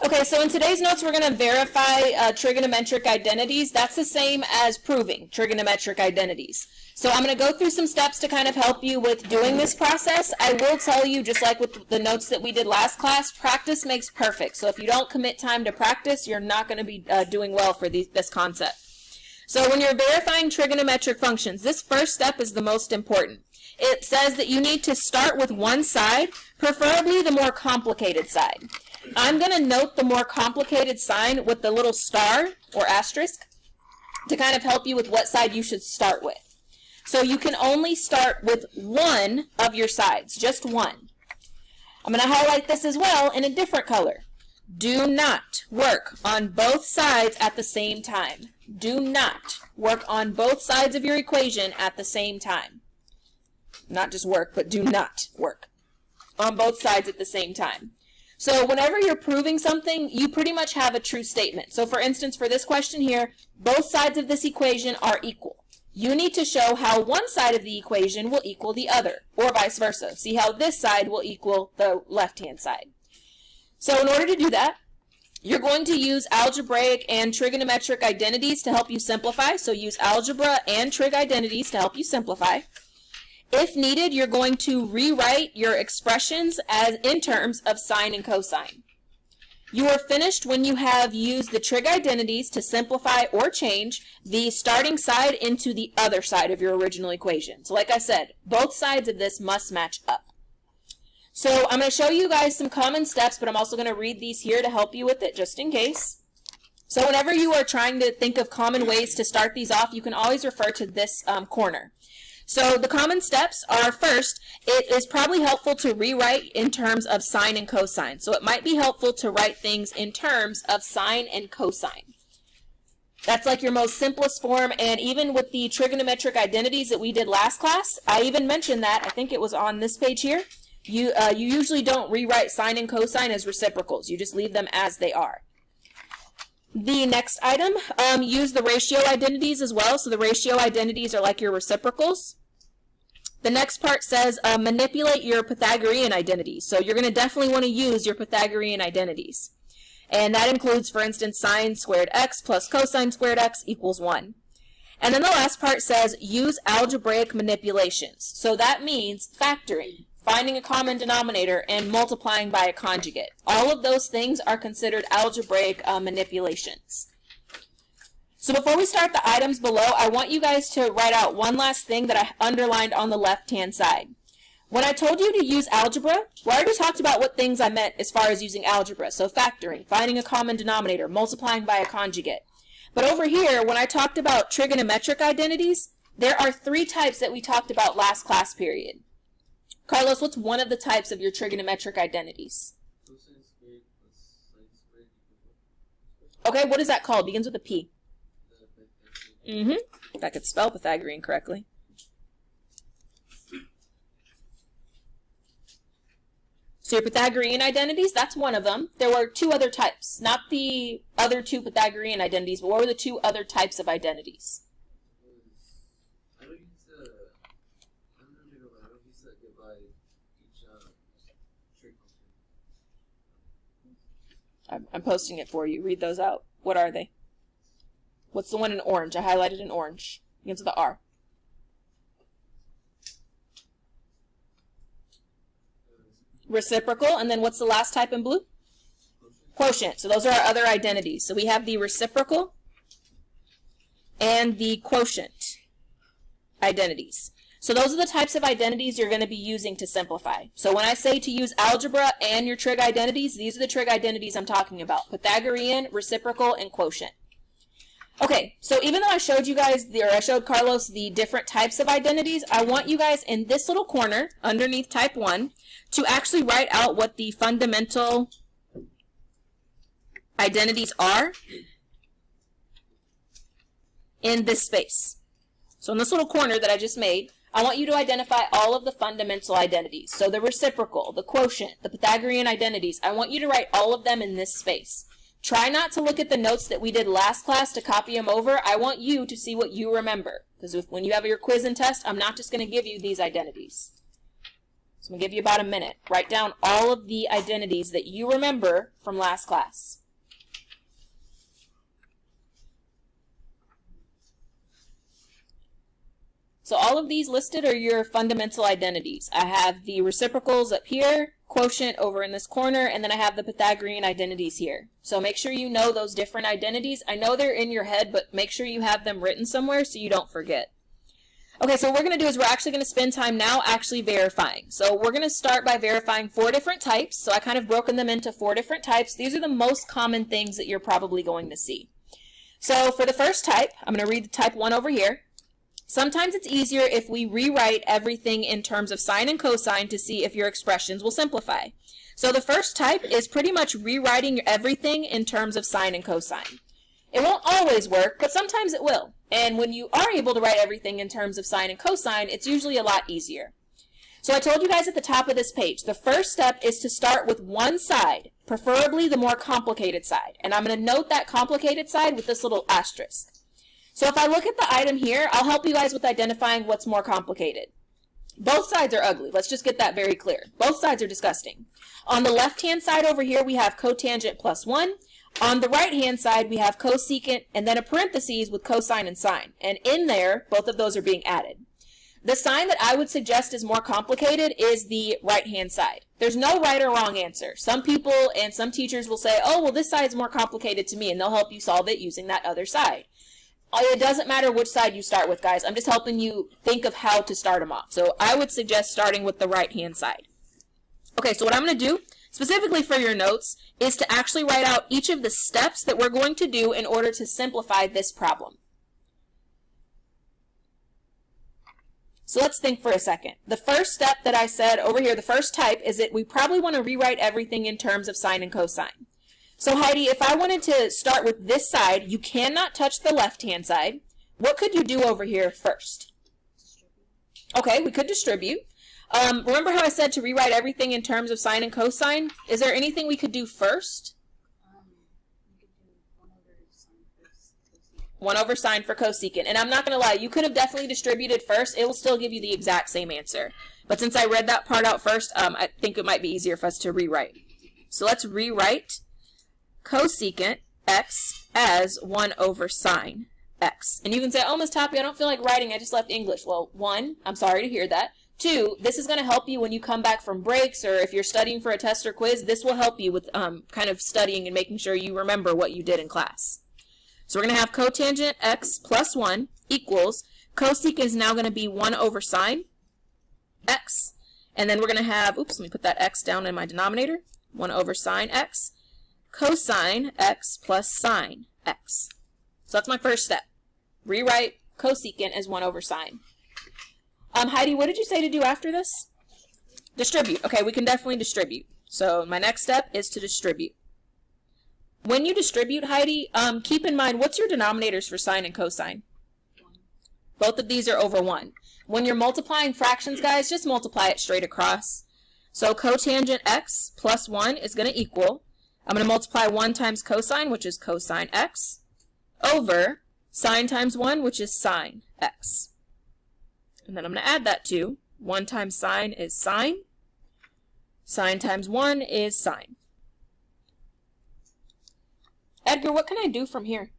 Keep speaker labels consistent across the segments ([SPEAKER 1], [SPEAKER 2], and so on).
[SPEAKER 1] Okay, so in today's notes, we're going to verify trigonometric identities. That's the same as proving trigonometric identities. So I'm going to go through some steps to kind of help you with doing this process. I will tell you, just like with the notes that we did last class, practice makes perfect. So if you don't commit time to practice, you're not going to be doing well for this concept. So when you're verifying trigonometric functions, this first step is the most important. It says that you need to start with one side, preferably the more complicated side. I'm going to note the more complicated sign with the little star or asterisk to kind of help you with what side you should start with. So you can only start with one of your sides, just one. I'm going to highlight this as well in a different color. Do not work on both sides at the same time. Do not work on both sides of your equation at the same time. Not just work, but do not work on both sides at the same time. So whenever you're proving something, you pretty much have a true statement. So for instance, for this question here, both sides of this equation are equal. You need to show how one side of the equation will equal the other, or vice versa. See how this side will equal the left-hand side. So in order to do that, you're going to use algebraic and trigonometric identities to help you simplify. So use algebra and trig identities to help you simplify. If needed, you're going to rewrite your expressions as in terms of sine and cosine. You are finished when you have used the trig identities to simplify or change the starting side into the other side of your original equation. So like I said, both sides of this must match up. So I'm going to show you guys some common steps, but I'm also going to read these here to help you with it just in case. So whenever you are trying to think of common ways to start these off, you can always refer to this corner. So the common steps are, first, it is probably helpful to rewrite in terms of sine and cosine. So it might be helpful to write things in terms of sine and cosine. That's like your most simplest form, and even with the trigonometric identities that we did last class, I even mentioned that, I think it was on this page here, you usually don't rewrite sine and cosine as reciprocals. You just leave them as they are. The next item, use the ratio identities as well. So the ratio identities are like your reciprocals. The next part says manipulate your Pythagorean identities. So you're going to definitely want to use your Pythagorean identities. And that includes, for instance, sine squared x plus cosine squared x equals 1. And then the last part says use algebraic manipulations. So that means factoring, finding a common denominator, and multiplying by a conjugate. All of those things are considered algebraic manipulations. So before we start the items below, I want you guys to write out one last thing that I underlined on the left-hand side. When I told you to use algebra, well, I already talked about what things I meant as far as using algebra. So factoring, finding a common denominator, multiplying by a conjugate. But over here, when I talked about trigonometric identities, there are 3 types that we talked about last class period. Carlos, what's one of the types of your trigonometric identities? Okay, what is that called? Begins with a P. If I could spell Pythagorean correctly. So your Pythagorean identities, that's one of them. There were 2 other types, not the other 2 Pythagorean identities, but what were the 2 other types of identities? I'm posting it for you. Read those out. What are they? What's the one in orange? I highlighted in orange. Begins with the R. Reciprocal. And then what's the last type in blue? Quotient. So those are our other identities. So we have the reciprocal and the quotient identities. So those are the types of identities you're going to be using to simplify. So when I say to use algebra and your trig identities, these are the trig identities I'm talking about. Pythagorean, reciprocal, and quotient. Okay, so even though I showed you guys, I showed Carlos the different types of identities, I want you guys in this little corner, underneath type 1, to actually write out what the fundamental identities are in this space. So in this little corner that I just made, I want you to identify all of the fundamental identities. So the reciprocal, the quotient, the Pythagorean identities, I want you to write all of them in this space. Try not to look at the notes that we did last class to copy them over. I want you to see what you remember. Because when you have your quiz and test, I'm not just going to give you these identities. So I'm going to give you about a minute. Write down all of the identities that you remember from last class. So all of these listed are your fundamental identities. I have the reciprocals up here, quotient over in this corner, and then I have the Pythagorean identities here. So make sure you know those different identities. I know they're in your head, but make sure you have them written somewhere so you don't forget. Okay, so what we're going to do is we're actually going to spend time now actually verifying. So we're going to start by verifying 4 different types. So I kind of broken them into 4 different types. These are the most common things that you're probably going to see. So for the first type, I'm going to read the type 1 over here. Sometimes it's easier if we rewrite everything in terms of sine and cosine to see if your expressions will simplify. So the first type is pretty much rewriting everything in terms of sine and cosine. It won't always work, but sometimes it will. And when you are able to write everything in terms of sine and cosine, it's usually a lot easier. So I told you guys at the top of this page, the first step is to start with one side, preferably the more complicated side. And I'm going to note that complicated side with this little asterisk. So if I look at the item here, I'll help you guys with identifying what's more complicated. Both sides are ugly. Let's just get that very clear. Both sides are disgusting. On the left-hand side over here, we have cotangent plus 1. On the right-hand side, we have cosecant and then a parentheses with cosine and sine. And in there, both of those are being added. The sign that I would suggest is more complicated is the right-hand side. There's no right or wrong answer. Some people and some teachers will say, oh, well, this side's more complicated to me, and they'll help you solve it using that other side. It doesn't matter which side you start with, guys. I'm just helping you think of how to start them off. So I would suggest starting with the right-hand side. Okay, so what I'm going to do, specifically for your notes, is to actually write out each of the steps that we're going to do in order to simplify this problem. So let's think for a second. The first step that I said over here, the first type, is that we probably want to rewrite everything in terms of sine and cosine. So Heidi, if I wanted to start with this side, you cannot touch the left-hand side. What could you do over here first? Okay, we could distribute. Remember how I said to rewrite everything in terms of sine and cosine? Is there anything we could do first?
[SPEAKER 2] We could do
[SPEAKER 1] 1 over sine for cosecant. And I'm not going to lie, you could have definitely distributed first. It will still give you the exact same answer. But since I read that part out first, I think it might be easier for us to rewrite. So let's rewrite cosecant x as 1 over sine x. And you can say, oh, Ms. Toppy, I don't feel like writing. I just left English. Well, 1, I'm sorry to hear that. 2, this is going to help you when you come back from breaks or if you're studying for a test or quiz. This will help you with kind of studying and making sure you remember what you did in class. So we're going to have cotangent x plus 1 equals, cosecant is now going to be 1 over sine x. And then we're going to have, oops, let me put that x down in my denominator, 1 over sine x. Cosine x plus sine x. So that's my first step. Rewrite cosecant as 1 over sine. Heidi, what did you say to do after this? Distribute. Okay, we can definitely distribute. So my next step is to distribute. When you distribute, Heidi, keep in mind, what's your denominators for sine and cosine?
[SPEAKER 2] 1.
[SPEAKER 1] Both of these are over 1. When you're multiplying fractions, guys, just multiply it straight across. So cotangent x plus 1 is going to equal, I'm going to multiply 1 times cosine, which is cosine x, over sine times 1, which is sine x. And then I'm going to add that to 1 times sine is sine. Sine times 1 is sine. Edgar, what can I do from here?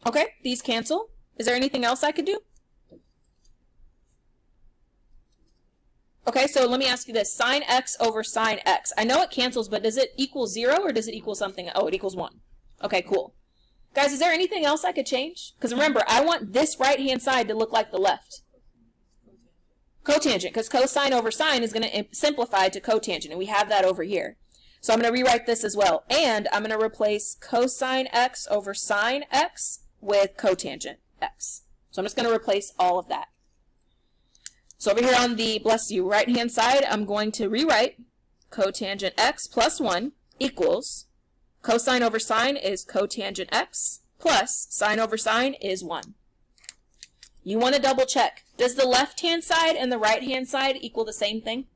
[SPEAKER 1] Okay, these cancel. Is there anything else I could do? Okay, so let me ask you this. Sine x over sine x. I know it cancels, but does it equal 0 or does it equal something? Oh, it equals 1. Okay, cool. Guys, is there anything else I could change? Because remember, I want this right-hand side to look like the left. Cotangent, because cosine over sine is going to simplify to cotangent, and we have that over here. So I'm going to rewrite this as well. And I'm going to replace cosine x over sine x with cotangent x. So I'm just going to replace all of that. So over here on the, bless you, right-hand side, I'm going to rewrite cotangent x plus 1 equals cosine over sine is cotangent x plus sine over sine is 1. You want to double check. Does the left-hand side and the right-hand side equal the same thing?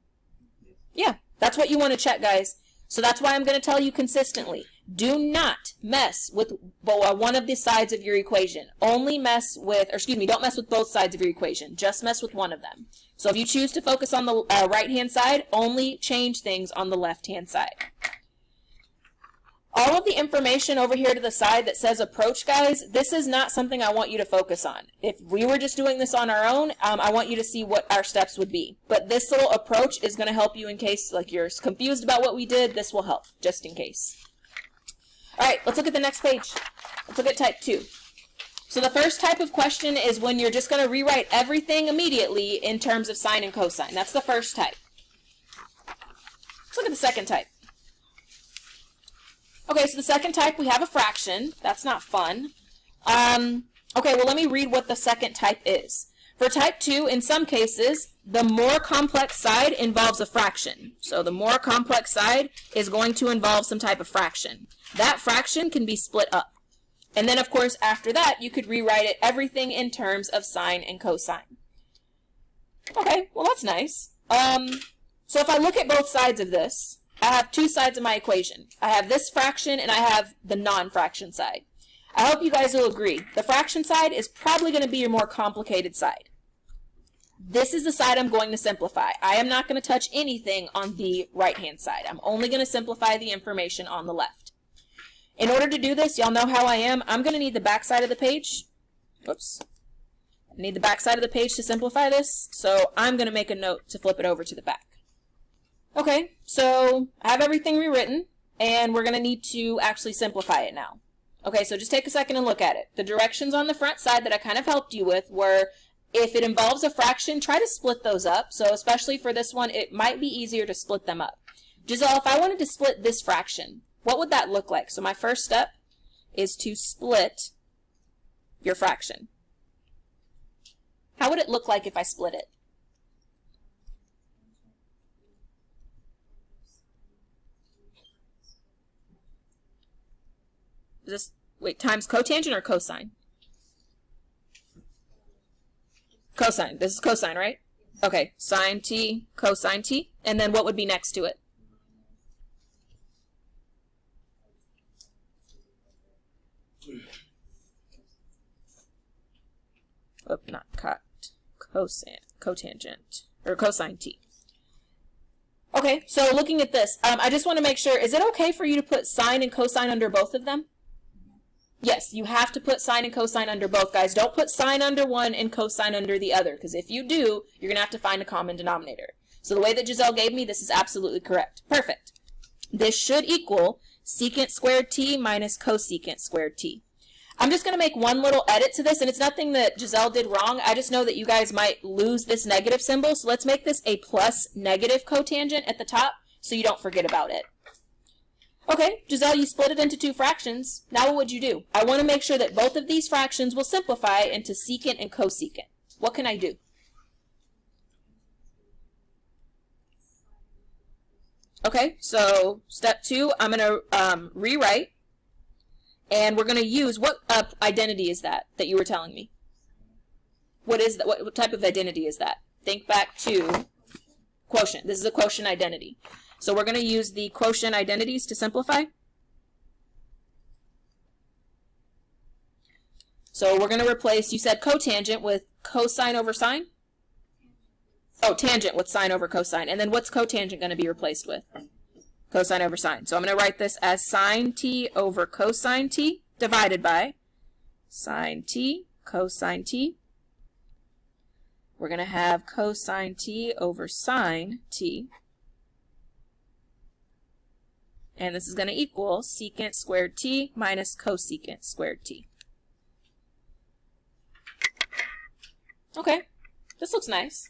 [SPEAKER 1] Yeah, that's what you want to check, guys. So that's why I'm going to tell you consistently, do not mess with one of the sides of your equation. Only mess with, or excuse me, don't mess with both sides of your equation. Just mess with one of them. So if you choose to focus on the right-hand side, only change things on the left-hand side. All of the information over here to the side that says approach, guys, this is not something I want you to focus on. If we were just doing this on our own, I want you to see what our steps would be. But this little approach is going to help you in case like you're confused about what we did. This will help, just in case. All right, let's look at the next page. Let's look at type 2. So the first type of question is when you're just going to rewrite everything immediately in terms of sine and cosine. That's the first type. Let's look at the second type. Okay, so the second type, we have a fraction. That's not fun. Okay, well, let me read what the second type is. For type 2, in some cases, the more complex side involves a fraction. So the more complex side is going to involve some type of fraction. That fraction can be split up. And then, of course, after that, you could rewrite it everything in terms of sine and cosine. Okay, well, that's nice. So if I look at both sides of this, I have two sides of my equation. I have this fraction and I have the non-fraction side. I hope you guys will agree. The fraction side is probably going to be your more complicated side. This is the side I'm going to simplify. I am not going to touch anything on the right-hand side. I'm only going to simplify the information on the left. In order to do this, y'all know how I am. I'm going to need the back side of the page. Whoops. I need the back side of the page to simplify this, so I'm going to make a note to flip it over to the back. Okay, so I have everything rewritten, and we're going to need to actually simplify it now. Okay, so just take a second and look at it. The directions on the front side that I kind of helped you with were, if it involves a fraction, try to split those up. So especially for this one, it might be easier to split them up. Giselle, if I wanted to split this fraction, what would that look like? So my first step is to split your fraction. How would it look like if I split it? Is this, wait, times cotangent or cosine? Cosine. This is cosine, right? Okay, sine t, cosine t. And then what would be next to it? Oh, not cotangent, or cosine t. Okay, so looking at this, I just want to make sure, is it okay for you to put sine and cosine under both of them? Yes, you have to put sine and cosine under both, guys. Don't put sine under one and cosine under the other, because if you do, you're going to have to find a common denominator. So the way that Giselle gave me, this is absolutely correct. Perfect. This should equal secant squared t minus cosecant squared t. I'm just going to make one little edit to this, and it's nothing that Giselle did wrong. I just know that you guys might lose this negative symbol, so let's make this a plus negative cotangent at the top so you don't forget about it. Okay, Giselle, you split it into two fractions. Now what would you do? I want to make sure that both of these fractions will simplify into secant and cosecant. What can I do? Okay, so step 2, I'm going to rewrite, and we're going to use, what identity is that you were telling me? What is that? What type of identity is that? Think back to quotient. This is a quotient identity. So we're going to use the quotient identities to simplify. So we're going to replace, you said cotangent with cosine over sine? Oh, tangent with sine over cosine. And then what's cotangent going to be replaced with? Cosine over sine. So I'm going to write this as sine t over cosine t divided by sine t cosine t. We're going to have cosine t over sine t. And this is going to equal secant squared t minus cosecant squared t. Okay, this looks nice.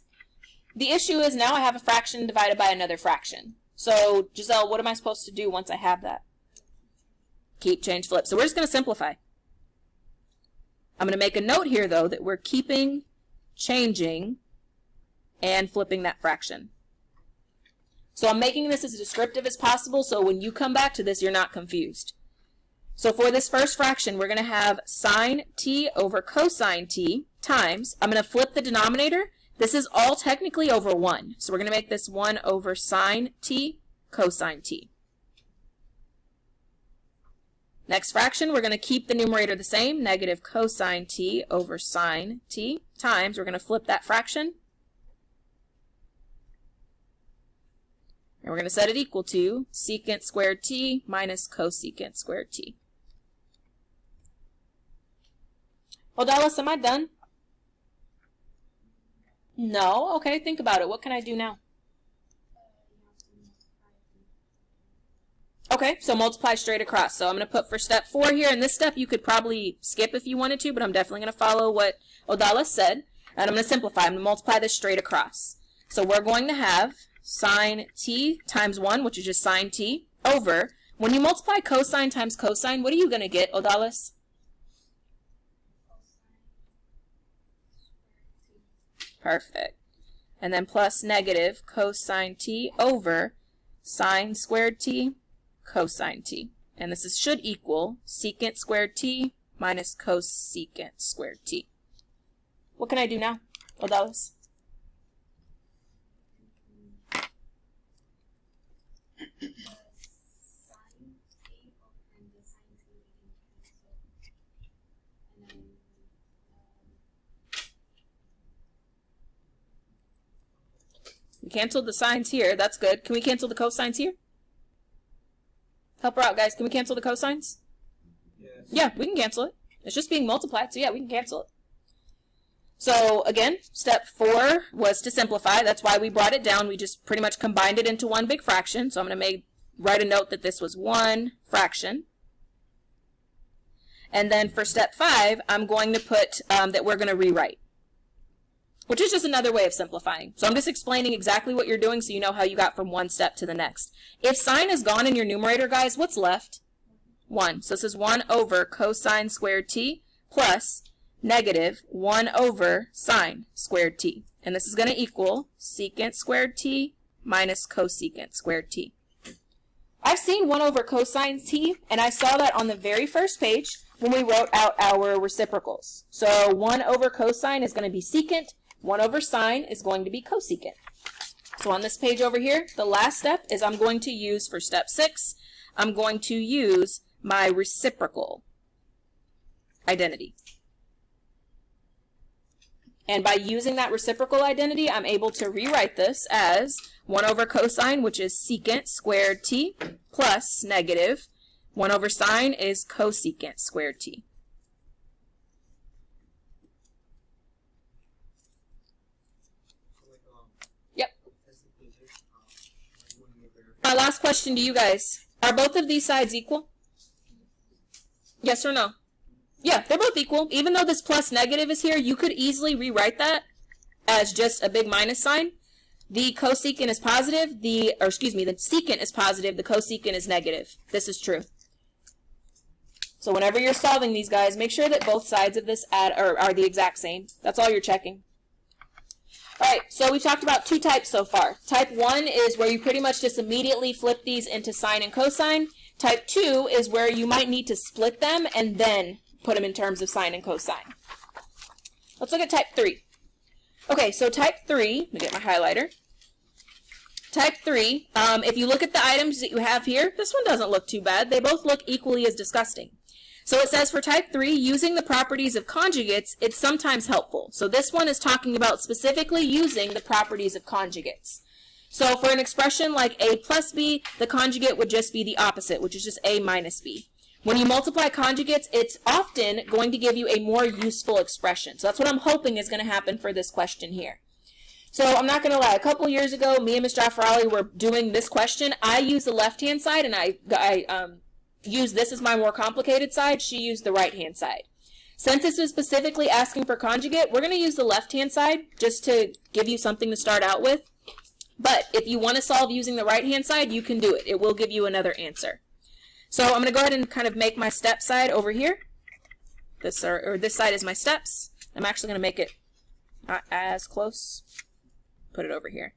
[SPEAKER 1] The issue is now I have a fraction divided by another fraction. So, Giselle, what am I supposed to do once I have that? Keep, change, flip. So we're just going to simplify. I'm going to make a note here, though, that we're keeping, changing, and flipping that fraction. So I'm making this as descriptive as possible, so when you come back to this, you're not confused. So for this first fraction, we're going to have sine t over cosine t times, I'm going to flip the denominator. This is all technically over 1. So we're going to make this 1 over sine t cosine t. Next fraction, we're going to keep the numerator the same, negative cosine t over sine t, times, we're going to flip that fraction. And we're going to set it equal to secant squared t minus cosecant squared t. Oh, Dallas, am I done? No? Okay, think about it. What can I do now? Okay, so multiply straight across. So I'm going to put for step 4 here. And this step you could probably skip if you wanted to, but I'm definitely going to follow what Odalis said. And I'm going to simplify. I'm going to multiply this straight across. So we're going to have sine t times 1, which is just sine t, over. When you multiply cosine times cosine, what are you going to get, Odalis? Perfect. And then plus negative cosine t over sine squared t cosine t. And this should equal secant squared t minus cosecant squared t. What can I do now, Odalis? We canceled the sines here. That's good. Can we cancel the cosines here? Help her out, guys. Can we cancel the cosines?
[SPEAKER 3] Yes.
[SPEAKER 1] Yeah, we can cancel it. It's just being multiplied, so yeah, we can cancel it. So again, step 4 was to simplify. That's why we brought it down. We just pretty much combined it into one big fraction. So I'm going to write a note that this was one fraction. And then for step 5, I'm going to put that we're going to rewrite, which is just another way of simplifying. So I'm just explaining exactly what you're doing so you know how you got from one step to the next. If sine is gone in your numerator, guys, what's left? 1. So this is 1 over cosine squared t plus negative 1 over sine squared t. And this is going to equal secant squared t minus cosecant squared t. I've seen 1 over cosine t, and I saw that on the very first page when we wrote out our reciprocals. So 1 over cosine is going to be secant, 1 over sine is going to be cosecant. So on this page over here, the last step is I'm going to use, for step 6, I'm going to use my reciprocal identity. And by using that reciprocal identity, I'm able to rewrite this as 1 over cosine, which is secant squared t, plus negative 1 over sine is cosecant squared t. Yep. My last question to you guys. Are both of these sides equal? Yes or no? Yeah, they're both equal. Even though this plus negative is here, you could easily rewrite that as just a big minus sign. The cosecant is positive, the secant is positive, the cosecant is negative. This is true. So whenever you're solving these, guys, make sure that both sides of this are the exact same. That's all you're checking. Alright, so we've talked about 2 types so far. Type 1 is where you pretty much just immediately flip these into sine and cosine. Type 2 is where you might need to split them and then put them in terms of sine and cosine. Let's look at type 3. Okay, so type 3, let me get my highlighter. Type 3, if you look at the items that you have here, this one doesn't look too bad. They both look equally as disgusting. So it says for type 3, using the properties of conjugates, it's sometimes helpful. So this one is talking about specifically using the properties of conjugates. So for an expression like a plus b, the conjugate would just be the opposite, which is just a minus b. When you multiply conjugates, it's often going to give you a more useful expression. So that's what I'm hoping is going to happen for this question here. So I'm not going to lie, a couple years ago, me and Ms. Jaffarali were doing this question. I used the left-hand side, and I used this as my more complicated side. She used the right-hand side. Since this is specifically asking for conjugate, we're going to use the left-hand side just to give you something to start out with. But if you want to solve using the right-hand side, you can do it. It will give you another answer. So I'm going to go ahead and kind of make my step side over here. This side is my steps. I'm actually going to make it not as close. Put it over here.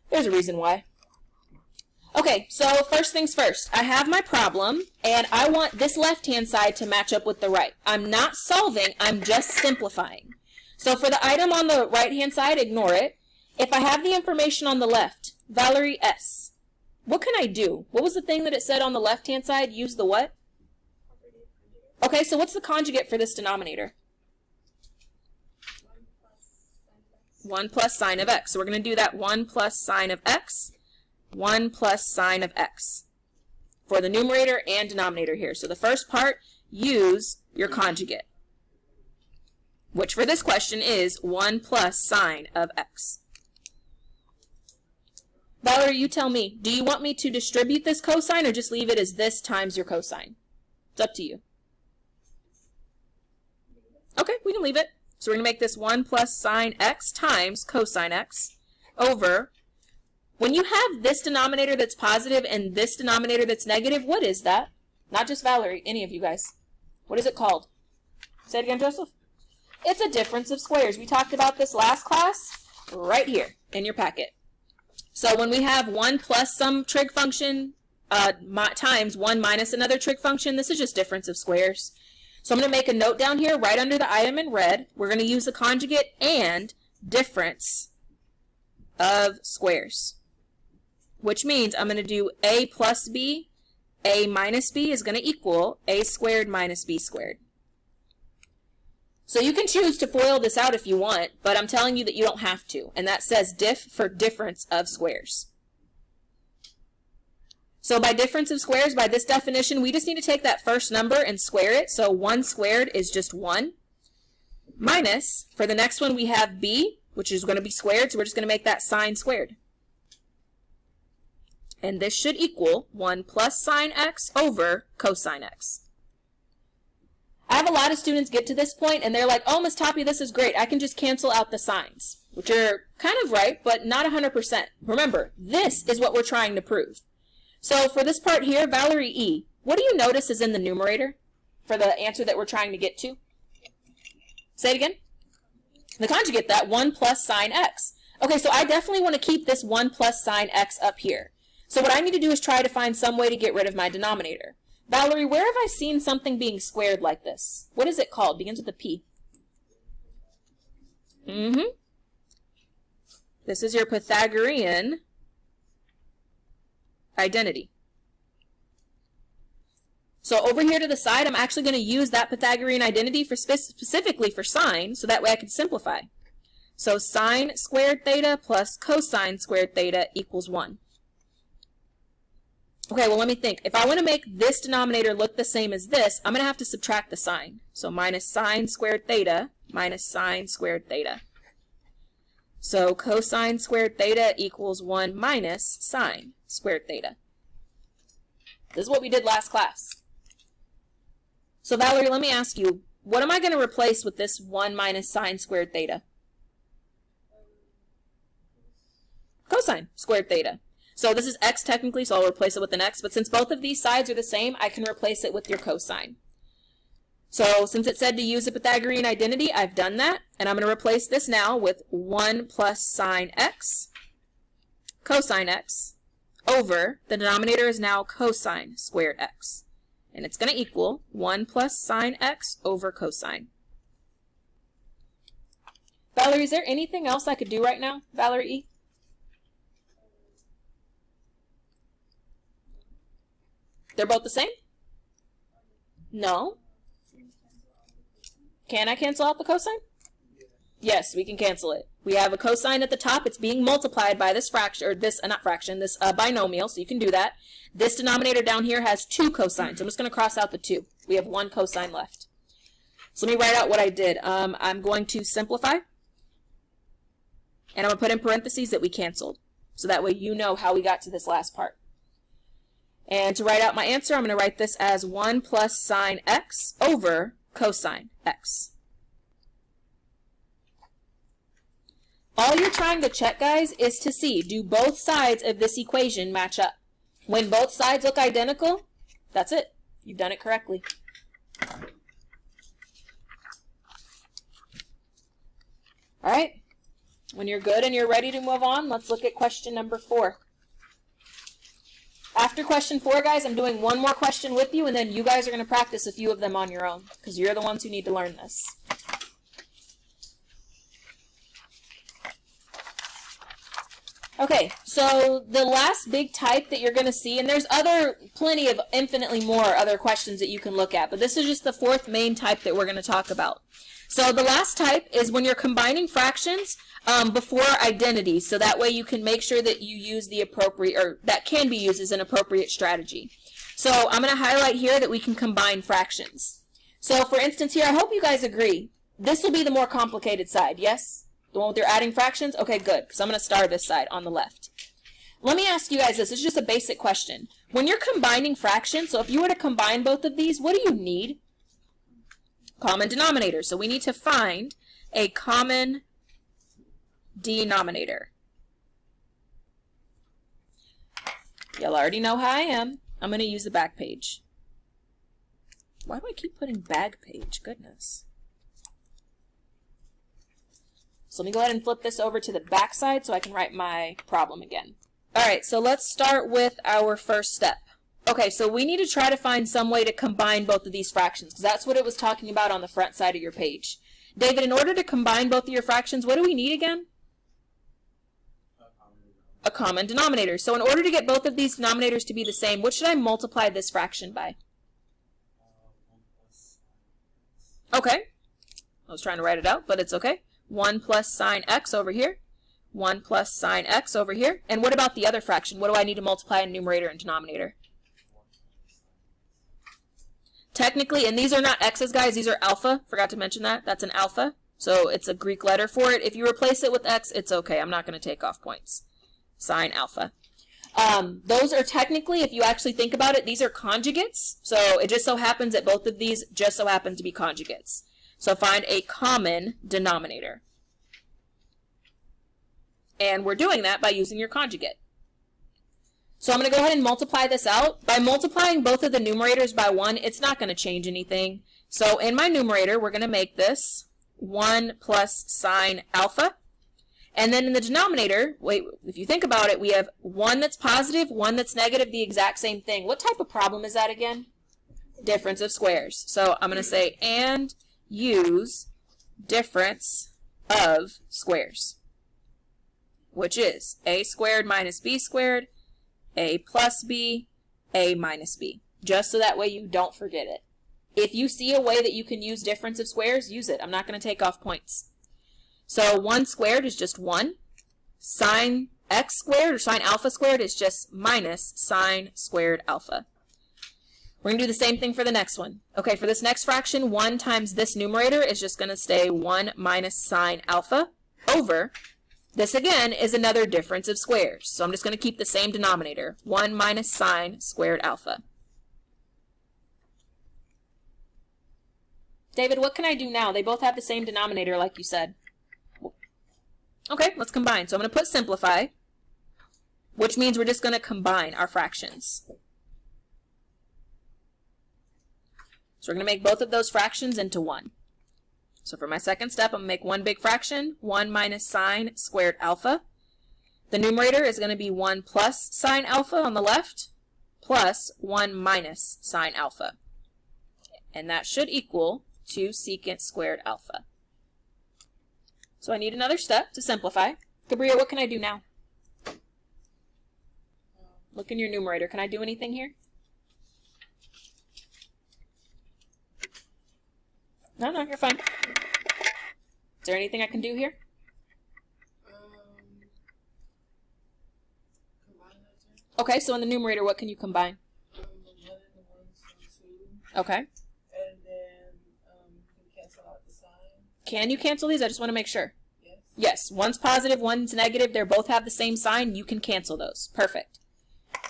[SPEAKER 1] There's a reason why. Okay, so first things first. I have my problem, and I want this left-hand side to match up with the right. I'm not solving, I'm just simplifying. So for the item on the right-hand side, ignore it. If I have the information on the left, Valerie S., what can I do? What was the thing that it said on the left-hand side? Use the what? Okay, so what's the conjugate for this denominator? 1 plus sine of x. So we're going to do that 1 plus sine of x, 1 plus sine of x for the numerator and denominator here. So the first part, use your conjugate, which for this question is 1 plus sine of x. Valerie, you tell me, do you want me to distribute this cosine or just leave it as this times your cosine? It's up to you. Okay, we can leave it. So we're going to make this 1 plus sine x times cosine x over, when you have this denominator that's positive and this denominator that's negative, what is that? Not just Valerie, any of you guys. What is it called? Say it again, Joseph. It's a difference of squares. We talked about this last class right here in your packet. So when we have 1 plus some trig function times 1 minus another trig function, this is just difference of squares. So I'm going to make a note down here right under the item in red. We're going to use the conjugate and difference of squares, which means I'm going to do a plus b, a minus b is going to equal a squared minus b squared. So you can choose to FOIL this out if you want, but I'm telling you that you don't have to, and that says diff for difference of squares. So by difference of squares, by this definition, we just need to take that first number and square it. So 1 squared is just 1. Minus, for the next one we have b, which is going to be squared, so we're just going to make that sine squared. And this should equal 1 plus sine x over cosine x. I have a lot of students get to this point and they're like, oh, Ms. Toppy, this is great. I can just cancel out the signs, which are kind of right, but not 100%. Remember, this is what we're trying to prove. So for this part here, Valerie E., what do you notice is in the numerator for the answer that we're trying to get to? Say it again. The conjugate, that 1 plus sine x. Okay, so I definitely want to keep this 1 plus sine x up here. So what I need to do is try to find some way to get rid of my denominator. Valerie, where have I seen something being squared like this? What is it called? Begins with a P. This is your Pythagorean identity. So over here to the side, I'm actually going to use that Pythagorean identity for specifically for sine, so that way I can simplify. So sine squared theta plus cosine squared theta equals 1. Okay, well, let me think. If I want to make this denominator look the same as this, I'm going to have to subtract the sine. So minus sine squared theta minus sine squared theta. So cosine squared theta equals 1 minus sine squared theta. This is what we did last class. So Valerie, let me ask you, what am I going to replace with this 1 minus sine squared theta? Cosine squared theta. So this is x technically, so I'll replace it with an x, but since both of these sides are the same, I can replace it with your cosine. So since it said to use a Pythagorean identity, I've done that, and I'm going to replace this now with 1 plus sine x, cosine x, over, the denominator is now cosine squared x, and it's going to equal 1 plus sine x over cosine. Valerie, is there anything else I could do right now, Valerie E.? They're both the same? No. Can I cancel out the cosine? Yes, we can cancel it. We have a cosine at the top. It's being multiplied by this fraction, or this, not fraction, this binomial, so you can do that. This denominator down here has 2 cosines. I'm just going to cross out the 2. We have 1 cosine left. So let me write out what I did. I'm going to simplify, and I'm going to put in parentheses that we canceled, so that way you know how we got to this last part. And to write out my answer, I'm going to write this as 1 plus sine x over cosine x. All you're trying to check, guys, is to see, do both sides of this equation match up? When both sides look identical, that's it. You've done it correctly. All right. When you're good and you're ready to move on, let's look at question number 4. After question 4, guys, I'm doing one more question with you, and then you guys are going to practice a few of them on your own, because you're the ones who need to learn this. Okay, so the last big type that you're going to see, and there's plenty of infinitely more other questions that you can look at, but this is just the fourth main type that we're going to talk about. So the last type is when you're combining fractions before identities, so that way you can make sure that you use the appropriate, or that can be used as an appropriate strategy. So I'm going to highlight here that we can combine fractions. So for instance here, I hope you guys agree, this will be the more complicated side, yes? The one with your adding fractions? Okay, good, because I'm going to star this side on the left. Let me ask you guys this. It's just a basic question. When you're combining fractions, so if you were to combine both of these, what do you need? Common denominator. So we need to find a common denominator. Y'all already know how I am. I'm going to use the back page. Why do I keep putting back page? Goodness. So let me go ahead and flip this over to the back side so I can write my problem again. Alright, so let's start with our first step. Okay, so we need to try to find some way to combine both of these fractions, because that's what it was talking about on the front side of your page. David, in order to combine both of your fractions, what do we need again? A common denominator. So in order to get both of these denominators to be the same, what should I multiply this fraction by? Okay. I was trying to write it out, but it's okay. 1 plus sine x over here. 1 plus sine x over here. And what about the other fraction? What do I need to multiply in numerator and denominator? Technically, and these are not x's, guys, these are alpha. Forgot to mention that. That's an alpha. So it's a Greek letter for it. If you replace it with x, it's okay. I'm not going to take off points. Sine alpha. Those are technically, if you actually think about it, these are conjugates. So it just so happens that both of these just so happen to be conjugates. So find a common denominator. And we're doing that by using your conjugate. So I'm going to go ahead and multiply this out. By multiplying both of the numerators by 1, it's not going to change anything. So in my numerator, we're going to make this 1 plus sine alpha. And then in the denominator, wait, if you think about it, we have 1 that's positive, 1 that's negative, the exact same thing. What type of problem is that again? Difference of squares. So I'm going to say, and use difference of squares, which is a squared minus b squared, a plus b, a minus b, just so that way you don't forget it. If you see a way that you can use difference of squares, use it. I'm not going to take off points. So 1 squared is just 1. Sine x squared, or sine alpha squared, is just minus sine squared alpha. We're going to do the same thing for the next one. Okay, for this next fraction, 1 times this numerator is just going to stay 1 minus sine alpha over, this again is another difference of squares. So I'm just going to keep the same denominator, 1 minus sine squared alpha. David, what can I do now? They both have the same denominator like you said. Okay, let's combine. So I'm going to put simplify, which means we're just going to combine our fractions. So we're going to make both of those fractions into 1. So for my second step, I'm going to make one big fraction, 1 minus sine squared alpha. The numerator is going to be 1 plus sine alpha on the left, plus 1 minus sine alpha. And that should equal 2 secant squared alpha. So I need another step to simplify. Gabriel, what can I do now? Look in your numerator. Can I do anything here? No, you're fine. Is there anything I can do here?
[SPEAKER 2] Combine that two.
[SPEAKER 1] Okay, so in the numerator, what can you combine?
[SPEAKER 2] 1 and 1 and 2.
[SPEAKER 1] Okay.
[SPEAKER 2] And then you can cancel out the sign.
[SPEAKER 1] Can you cancel these? I just want to make sure.
[SPEAKER 2] Yes.
[SPEAKER 1] Yes, one's positive, one's negative. They both have the same sign. You can cancel those. Perfect.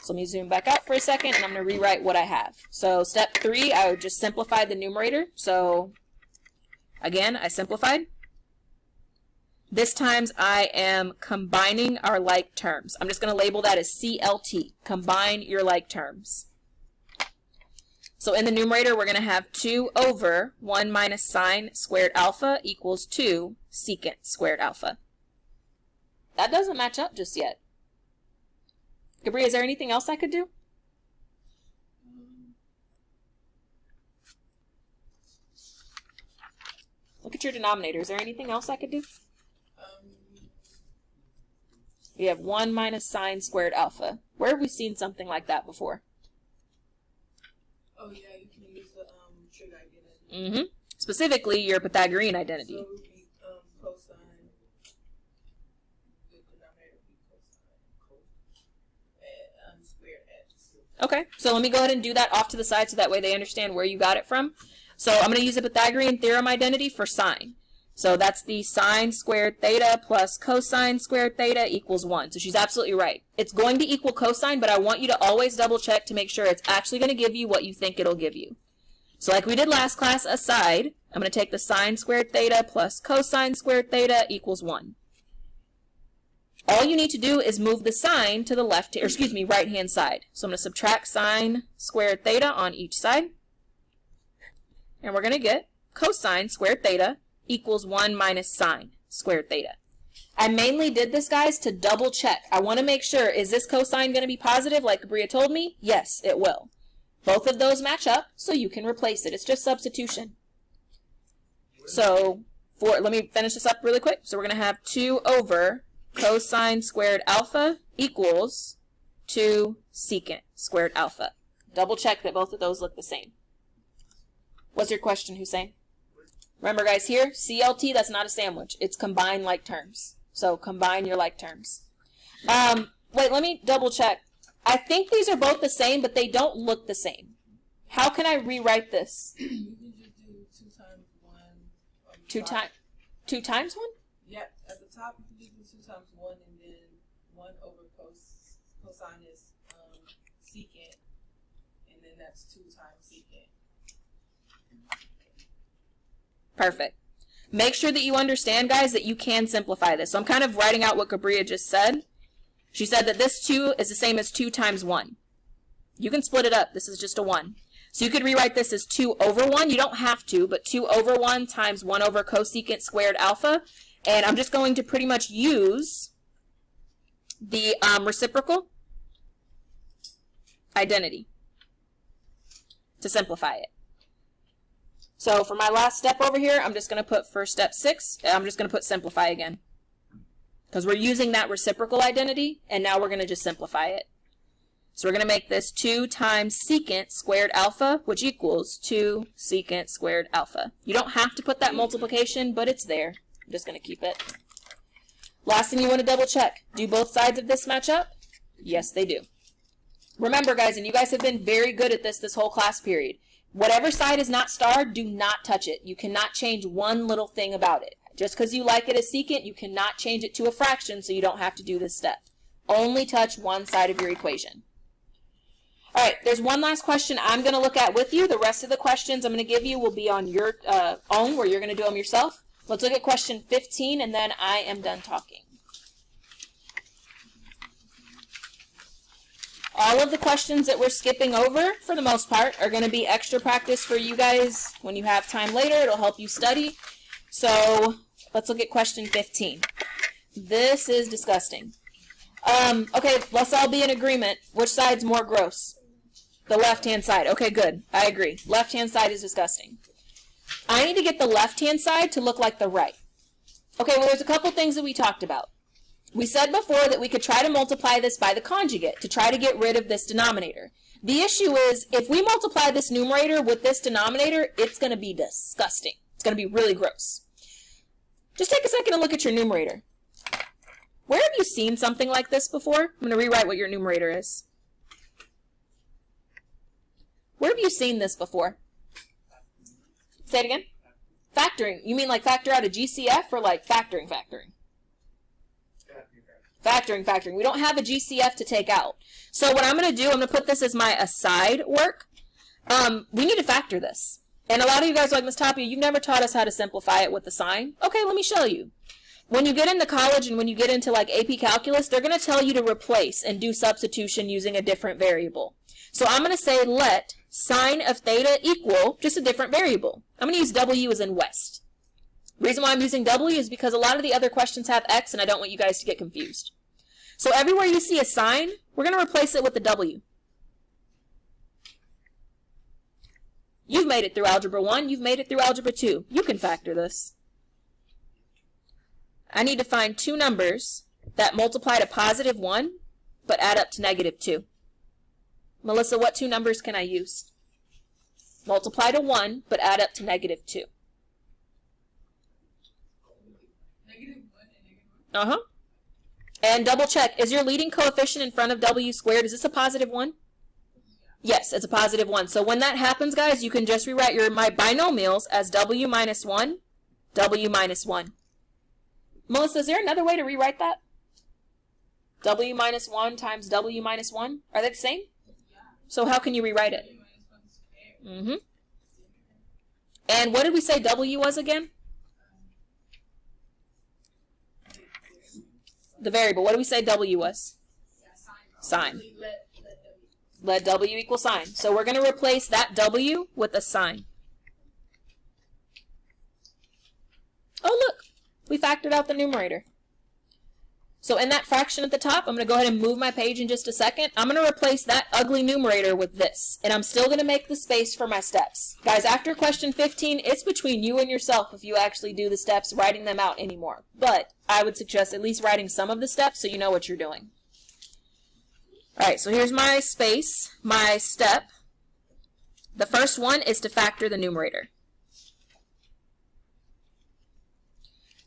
[SPEAKER 1] So let me zoom back out for a second, and I'm going to rewrite what I have. So step 3, I would just simplify the numerator. So again, I simplified. This times I am combining our like terms. I'm just going to label that as CLT, combine your like terms. So in the numerator, we're going to have 2 over 1 minus sine squared alpha equals 2 secant squared alpha. That doesn't match up just yet. Gabriel, is there anything else I could do? Look at your denominator. Is there anything else I could do? We have 1 minus sine squared alpha. Where have we seen something like that before?
[SPEAKER 2] Oh yeah, you can use the trig identity.
[SPEAKER 1] Mm-hmm. Specifically, your Pythagorean identity.
[SPEAKER 2] So it would be cosine. The denominator would be cosine and squared x.
[SPEAKER 1] Okay, so let me go ahead and do that off to the side so that way they understand where you got it from. So I'm going to use a Pythagorean theorem identity for sine. So that's the sine squared theta plus cosine squared theta equals 1. So she's absolutely right. It's going to equal cosine, but I want you to always double check to make sure it's actually going to give you what you think it'll give you. So like we did last class, aside, I'm going to take the sine squared theta plus cosine squared theta equals 1. All you need to do is move the sine to the right hand side. So I'm going to subtract sine squared theta on each side. And we're going to get cosine squared theta equals 1 minus sine squared theta. I mainly did this, guys, to double check. I want to make sure, is this cosine going to be positive like Bria told me? Yes, it will. Both of those match up, so you can replace it. It's just substitution. So, let me finish this up really quick. So we're going to have 2 over cosine squared alpha equals 2 secant squared alpha. Double check that both of those look the same. What's your question, Hussein? Remember, guys, here, CLT, that's not a sandwich. It's combine like terms. So combine your like terms. Wait, let me double check. I think these are both the same, but they don't look the same. How can I rewrite this?
[SPEAKER 2] You can just do 2 times 1.
[SPEAKER 1] 2 times 1?
[SPEAKER 2] Yep, at the top you can just do 2 times 1 and then 1 over cosine is secant, and then that's 2 times secant.
[SPEAKER 1] Perfect. Make sure that you understand, guys, that you can simplify this. So I'm kind of writing out what Gabriela just said. She said that this 2 is the same as 2 times 1. You can split it up. This is just a 1. So you could rewrite this as 2 over 1. You don't have to, but 2 over 1 times 1 over cosecant squared alpha. And I'm just going to pretty much use the reciprocal identity to simplify it. So for my last step over here, I'm just going to put for step 6, I'm just going to put simplify again. Because we're using that reciprocal identity, and now we're going to just simplify it. So we're going to make this 2 times secant squared alpha, which equals 2 secant squared alpha. You don't have to put that multiplication, but it's there. I'm just going to keep it. Last thing you want to double check. Do both sides of this match up? Yes, they do. Remember, guys, and you guys have been very good at this whole class period. Whatever side is not starred, do not touch it. You cannot change one little thing about it. Just because you like it as secant, you cannot change it to a fraction, so you don't have to do this step. Only touch one side of your equation. All right, there's one last question I'm going to look at with you. The rest of the questions I'm going to give you will be on your own, where you're going to do them yourself. Let's look at question 15, and then I am done talking. All of the questions that we're skipping over, for the most part, are going to be extra practice for you guys when you have time later. It'll help you study. So let's look at question 15. This is disgusting. Okay, let's all be in agreement. Which side's more gross? The left-hand side. Okay, good. I agree. Left-hand side is disgusting. I need to get the left-hand side to look like the right. Okay, well, there's a couple things that we talked about. We said before that we could try to multiply this by the conjugate to try to get rid of this denominator. The issue is, if we multiply this numerator with this denominator, it's going to be disgusting. It's going to be really gross. Just take a second and look at your numerator. Where have you seen something like this before? I'm going to rewrite what your numerator is. Where have you seen this before? Say it again. Factoring. You mean like factor out a GCF or like factoring? Factoring. We don't have a GCF to take out. So what I'm going to do, I'm going to put this as my aside work. We need to factor this. And a lot of you guys are like, Ms. Tapia, you've never taught us how to simplify it with the sign. Okay, let me show you. When you get into college and when you get into like AP Calculus, they're going to tell you to replace and do substitution using a different variable. So I'm going to say let sine of theta equal just a different variable. I'm going to use W as in west. The reason why I'm using W is because a lot of the other questions have X, and I don't want you guys to get confused. So everywhere you see a sign, we're going to replace it with the W. You've made it through Algebra 1. You've made it through Algebra 2. You can factor this. I need to find two numbers that multiply to positive 1, but add up to negative 2? Melissa, what two numbers can I use? Multiply to 1, but add up to negative 2.
[SPEAKER 2] -1 and -1.
[SPEAKER 1] Uh-huh. And double check, is your leading coefficient in front of w squared, is this a positive 1? Yes, it's a positive 1. So when that happens, guys, you can just rewrite my binomials as w minus 1, w minus 1. Melissa, is there another way to rewrite that? W minus 1 times w minus 1? Are they the same? So how can you rewrite it? Mm-hmm. And what did we say w was again? The variable. What did we say w was? Sine. Let w equal sine. So we're going to replace that w with a sine. Oh, look. We factored out the numerator. So in that fraction at the top, I'm going to go ahead and move my page in just a second. I'm going to replace that ugly numerator with this. And I'm still going to make the space for my steps. Guys, after question 15, it's between you and yourself if you actually do the steps, writing them out anymore. But I would suggest at least writing some of the steps so you know what you're doing. Alright, so here's my space, my step. The first one is to factor the numerator.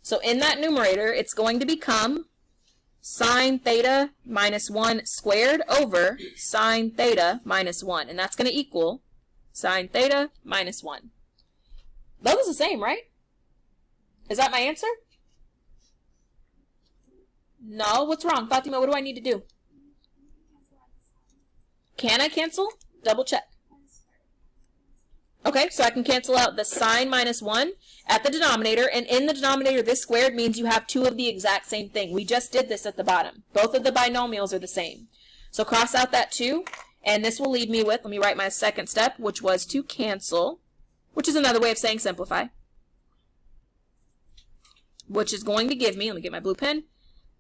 [SPEAKER 1] So in that numerator, it's going to become sine theta minus 1 squared over sine theta minus 1. And that's going to equal sine theta minus 1. That was the same, right? Is that my answer? No, what's wrong? Fatima, what do I need to do? Can I cancel? Double check. Okay, so I can cancel out the sine minus 1 at the denominator, and in the denominator, this squared means you have two of the exact same thing. We just did this at the bottom. Both of the binomials are the same. So cross out that 2, and this will leave me with, let me write my second step, which was to cancel, which is another way of saying simplify, which is going to give me, let me get my blue pen,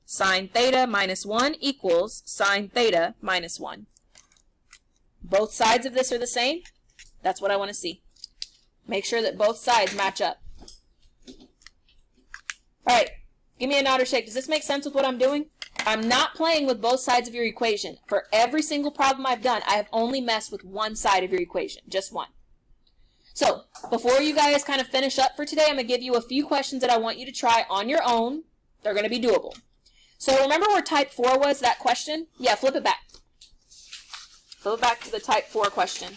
[SPEAKER 1] sine theta minus 1 equals sine theta minus 1. Both sides of this are the same. That's what I want to see. Make sure that both sides match up. Alright, give me a nod or shake. Does this make sense with what I'm doing? I'm not playing with both sides of your equation. For every single problem I've done, I have only messed with one side of your equation. Just one. So, before you guys kind of finish up for today, I'm going to give you a few questions that I want you to try on your own. They're going to be doable. So remember where type 4 was, that question? Yeah, flip it back. Flip it back to the type 4 question.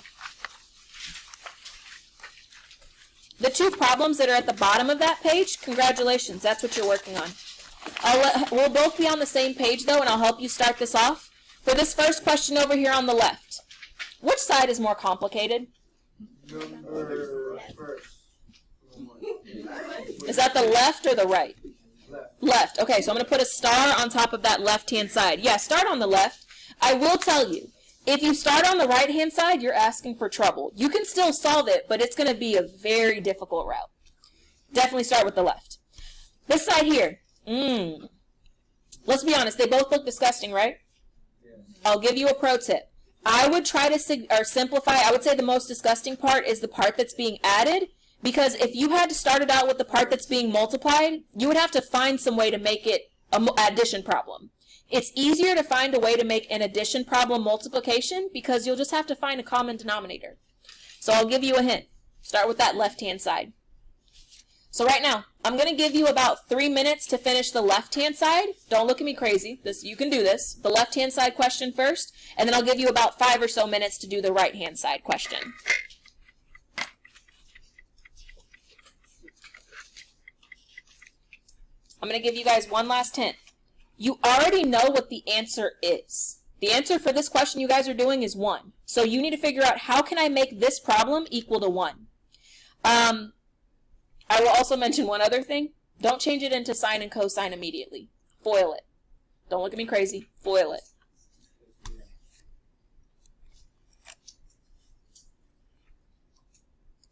[SPEAKER 1] The two problems that are at the bottom of that page, congratulations, that's what you're working on. We'll both be on the same page though, and I'll help you start this off. For this first question over here on the left, which side is more complicated?
[SPEAKER 3] Number first.
[SPEAKER 1] Is that the left or the right? Left. Okay, so I'm going to put a star on top of that left-hand side. Yeah, start on the left. I will tell you, if you start on the right-hand side, you're asking for trouble. You can still solve it, but it's going to be a very difficult route. Definitely start with the left. This side here, let's be honest, they both look disgusting, right?
[SPEAKER 3] Yes.
[SPEAKER 1] I'll give you a pro tip. I would try to simplify. I would say the most disgusting part is the part that's being added, because if you had to start it out with the part that's being multiplied, you would have to find some way to make it an addition problem. It's easier to find a way to make an addition problem multiplication because you'll just have to find a common denominator. So I'll give you a hint. Start with that left-hand side. So right now, I'm going to give you about 3 minutes to finish the left-hand side. Don't look at me crazy. You can do this. The left-hand side question first, and then I'll give you about 5 or so minutes to do the right-hand side question. I'm going to give you guys one last hint. You already know what the answer is. The answer for this question you guys are doing is 1. So you need to figure out, how can I make this problem equal to 1? I will also mention one other thing. Don't change it into sine and cosine immediately. Foil it. Don't look at me crazy. Foil it.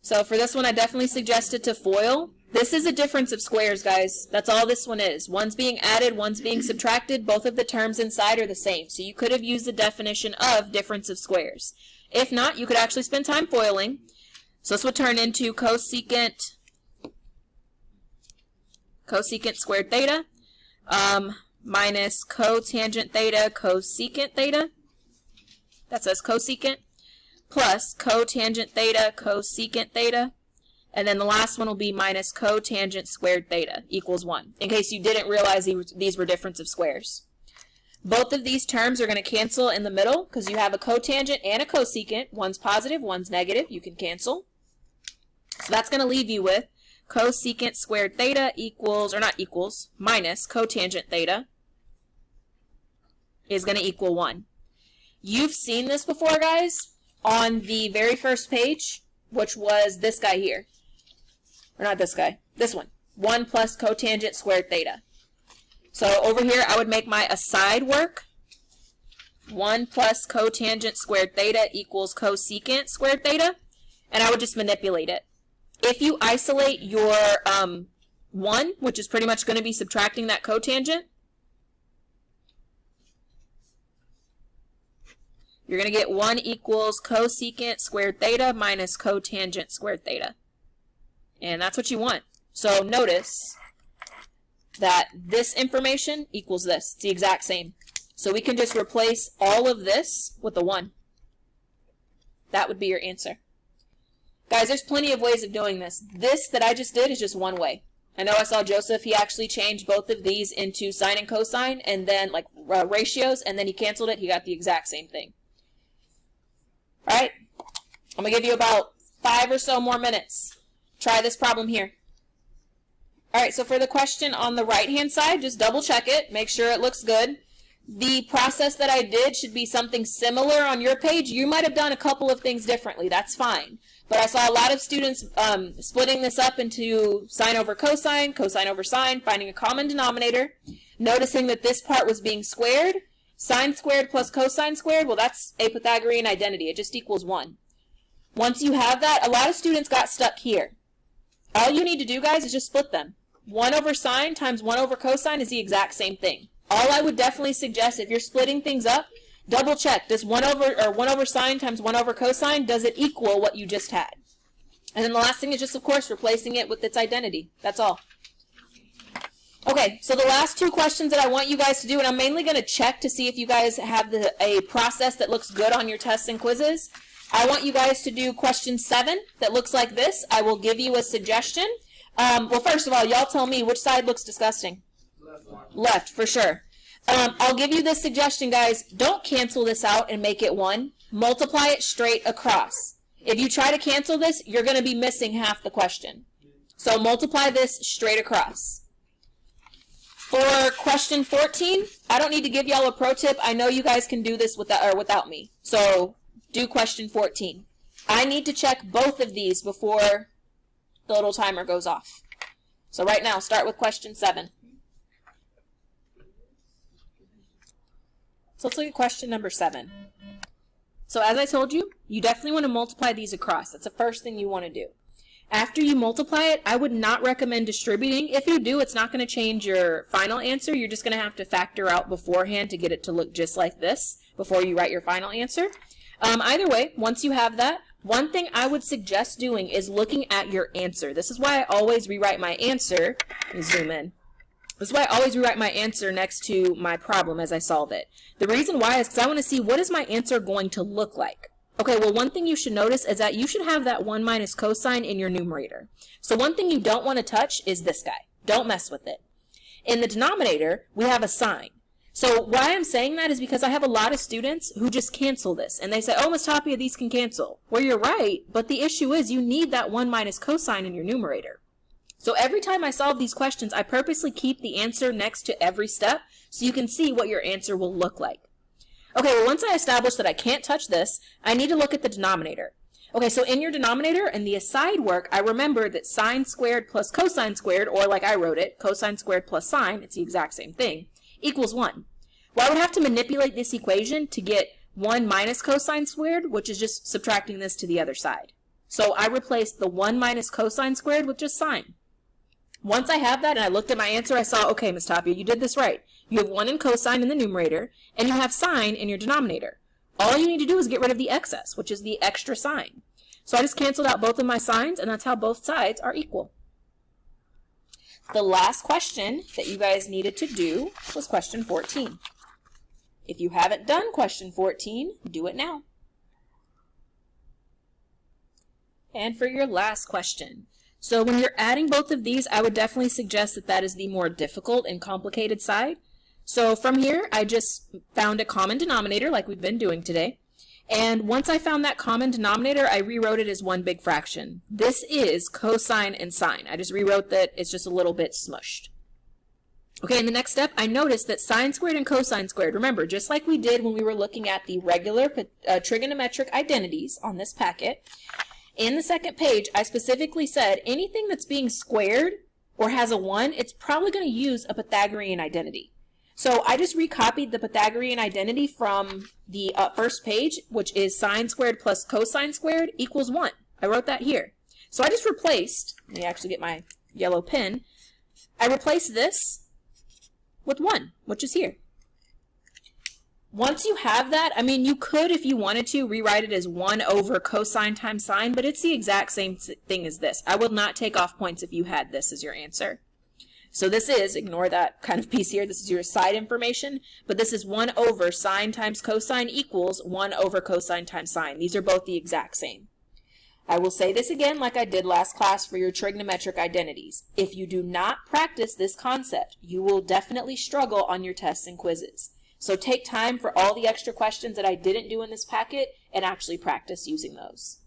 [SPEAKER 1] So for this one, I definitely suggested to foil. This is a difference of squares, guys. That's all this one is. One's being added, one's being subtracted. Both of the terms inside are the same. So you could have used the definition of difference of squares. If not, you could actually spend time foiling. So this would turn into cosecant squared theta minus cotangent theta cosecant theta. That says cosecant. Plus cotangent theta cosecant theta. And then the last one will be minus cotangent squared theta equals 1, in case you didn't realize these were difference of squares. Both of these terms are going to cancel in the middle because you have a cotangent and a cosecant. One's positive, one's negative. You can cancel. So that's going to leave you with cosecant squared theta equals, or not equals, minus cotangent theta is going to equal 1. You've seen this before, guys, on the very first page, which was this guy here. Or not this guy, this one. 1 plus cotangent squared theta. So over here, I would make my aside work. 1 plus cotangent squared theta equals cosecant squared theta. And I would just manipulate it. If you isolate your 1, which is pretty much going to be subtracting that cotangent, you're going to get 1 equals cosecant squared theta minus cotangent squared theta. And that's what you want. So notice that this information equals this. It's the exact same. So we can just replace all of this with a 1. That would be your answer. Guys, there's plenty of ways of doing this. This that I just did is just one way. I know I saw Joseph, he actually changed both of these into sine and cosine, and then like ratios, and then he canceled it. He got the exact same thing. All right, I'm going to give you about 5 or so more minutes. Try this problem here. All right, so for the question on the right-hand side, just double check it. Make sure it looks good. The process that I did should be something similar on your page. You might have done a couple of things differently. That's fine. But I saw a lot of students splitting this up into sine over cosine, cosine over sine, finding a common denominator, noticing that this part was being squared. Sine squared plus cosine squared, well, that's a Pythagorean identity. It just equals 1. Once you have that, a lot of students got stuck here. All you need to do, guys, is just split them. 1 over sine times 1 over cosine is the exact same thing. All I would definitely suggest, if you're splitting things up, double check. Does 1 over sine times 1 over cosine, does it equal what you just had? And then the last thing is just, of course, replacing it with its identity. That's all. Okay, so the last 2 questions that I want you guys to do, and I'm mainly going to check to see if you guys have a process that looks good on your tests and quizzes. I want you guys to do question 7 that looks like this. I will give you a suggestion. Well, first of all, y'all tell me which side looks disgusting. Left, for sure. I'll give you this suggestion, guys. Don't cancel this out and make it 1. Multiply it straight across. If you try to cancel this, you're going to be missing half the question. So multiply this straight across. For question 14, I don't need to give y'all a pro tip. I know you guys can do this without me. So do question 14. I need to check both of these before the little timer goes off. So right now, start with question 7. So let's look at question number 7. So as I told you, you definitely want to multiply these across. That's the first thing you want to do. After you multiply it, I would not recommend distributing. If you do, it's not going to change your final answer. You're just going to have to factor out beforehand to get it to look just like this before you write your final answer. Either way, once you have that, one thing I would suggest doing is looking at your answer. This is why I always rewrite my answer. Let me zoom in. This is why I always rewrite my answer next to my problem as I solve it. The reason why is because I want to see what is my answer going to look like. Okay, well, one thing you should notice is that you should have that 1 minus cosine in your numerator. So one thing you don't want to touch is this guy. Don't mess with it. In the denominator, we have a sine. So why I'm saying that is because I have a lot of students who just cancel this. And they say, oh, Ms. Tapia, these can cancel. Well, you're right, but the issue is you need that 1 minus cosine in your numerator. So every time I solve these questions, I purposely keep the answer next to every step so you can see what your answer will look like. Okay, well, once I establish that I can't touch this, I need to look at the denominator. Okay, so in your denominator and the aside work, I remember that sine squared plus cosine squared, or like I wrote it, cosine squared plus sine, it's the exact same thing, equals 1. Well, I would have to manipulate this equation to get 1 minus cosine squared, which is just subtracting this to the other side. So I replaced the 1 minus cosine squared with just sine. Once I have that and I looked at my answer, I saw, okay, Ms. Tapia, you did this right. You have 1 in cosine in the numerator, and you have sine in your denominator. All you need to do is get rid of the excess, which is the extra sign. So I just canceled out both of my signs, and that's how both sides are equal. The last question that you guys needed to do was question 14. If you haven't done question 14, do it now. And for your last question, so when you're adding both of these, I would definitely suggest that that is the more difficult and complicated side. So from here, I just found a common denominator like we've been doing today. And once I found that common denominator, I rewrote it as one big fraction. This is cosine and sine. I just rewrote that it's just a little bit smushed. Okay, in the next step, I noticed that sine squared and cosine squared, remember, just like we did when we were looking at the regular trigonometric identities on this packet, in the second page, I specifically said anything that's being squared or has a 1, it's probably going to use a Pythagorean identity. So I just recopied the Pythagorean identity from the first page, which is sine squared plus cosine squared equals 1. I wrote that here. So I just replaced, let me actually get my yellow pen, I replaced this with 1, which is here. Once you have that, I mean, you could, if you wanted to, rewrite it as 1 over cosine times sine, but it's the exact same thing as this. I will not take off points if you had this as your answer. So this is, ignore that kind of piece here, this is your side information, but this is 1 over sine times cosine equals 1 over cosine times sine. These are both the exact same. I will say this again like I did last class for your trigonometric identities. If you do not practice this concept, you will definitely struggle on your tests and quizzes. So take time for all the extra questions that I didn't do in this packet and actually practice using those.